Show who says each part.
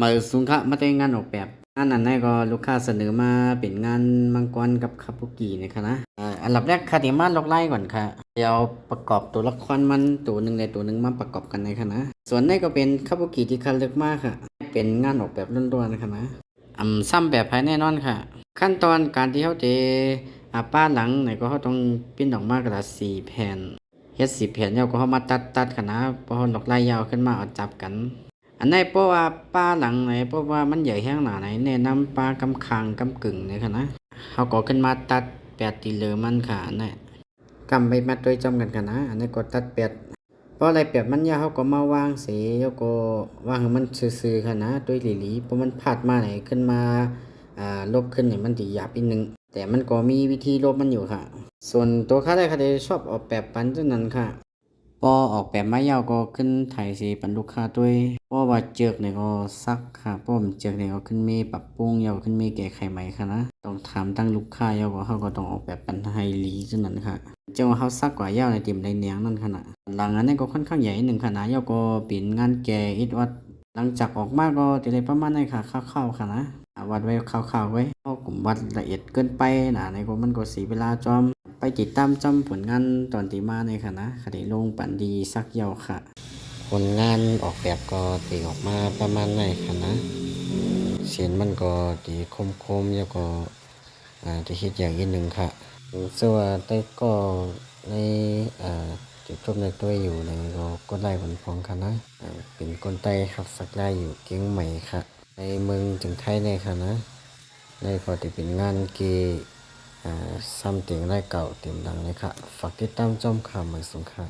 Speaker 1: มาสุงคะมาแต่งงานออกแบบงานนั้นได้ก็ลูกค้าเสนอมาเป็นงานมังกรกับคาบุกินะคะนะอันดับแรกคาติมาลอกไล่ก่อนค่ะเดี๋ยวประกอบตัวละครมันตัวหนึ่งในตัวหนึ่งมาประกอบกันในคะนะส่วนนี้ก็เป็นคาบุกิที่คัดเลือกมากค่ะเป็นงานออกแบบล้วนๆนะคะนะซ้ำแบบภายแน่นอนค่ะขั้นตอนการที่เขาจะป้าหลังไหนก็เขาต้องปิ้นออกมากระดาษ4 แผ่นเฮ็ด10 แผ่นแล้วก็เขามาตัดค่ะนะพอเขาลอกไล่ยาวขึ้นมาเอาจับกัน อันไหนเพราะว่าป้าหลังไหนเพราะว่ามันใหญ่แห้งหนาไหนแนะนำปลากำคางกำกึ่งเนี่ยค่ะนะเขาก็ขึ้นมาตัดแปดตีเหลือมันค่ะอันนี้กำไปมาตัวจำกันค่ะนะอันนี้ก็ตัดแปดเพราะอะไรแปดมันยาวเขาก็มาวางเสียแล้วก็วางให้มันซื่อๆค่ะนะตัวหลีๆเพราะมันพาดมาไหนขึ้นมาลบขึ้นเนี่ยมันตีหยาบอีกนึงแต่มันก็มีวิธีลบมันอยู่ค่ะส่วนตัวข้าได้ค่ะได้ชอบออกแบบปันเท่านั้นค่ะพอออกแบบไม้ยาวก็ขึ้นไถสีปันลูกค้าด้วยเพราะว่าเจือกเนี่ยก็ซักค่ะเพราะมันเจือกเนี่ยก็ขึ้นมีปรับปรุงยาวขึ้นมีแก้ไขใหม่ค่ะนะต้องถามตั้งลูกค้ายาวก็เขาก็ต้องออกแบบปันไฮลีเท่านั้นค่ะเจ้าเขาซักกว่ายาวในติ่มในเนียงนั่นขนาดหลังอันนี้ก็ค่อนข้างใหญ่หนึ่งขนาดยาวก็เป็นงานแก่อิดวัดหลังจากออกมาก็จะได้ประมาณนี้ค่ะคร่าวๆค่ะนะวัดไว้คร่าวๆไว้เพราะผมวัดละเอียดเกินไปนะในก็มันก็เสียเวลาจอม ไปติดตามจำผลงานตอนตีมาในค่ะนะคดีลงปันดีสักเยาวค่ะผลงานออกแบบก็ตีออกมาประมาณไหนค่ะนะเสียงมันก็ตีคมๆแล้วก็จะคิดอย่างอีกหนึ่งค่ะส่วนแต่ก็ในจุดจบในตัวอยู่ในก็ได้ผลพองค่ะนะเป็นคนไต้ครับสักได้อยู่เก่งใหม่ค่ะในเมืองจึงไทยในค่ะนะในก็จะเป็นงานเกซ้ำเตียงได้เก่าเต็มดังเลยค่ะฝากติดตามจอมข่าวเหมือนสงค่ะ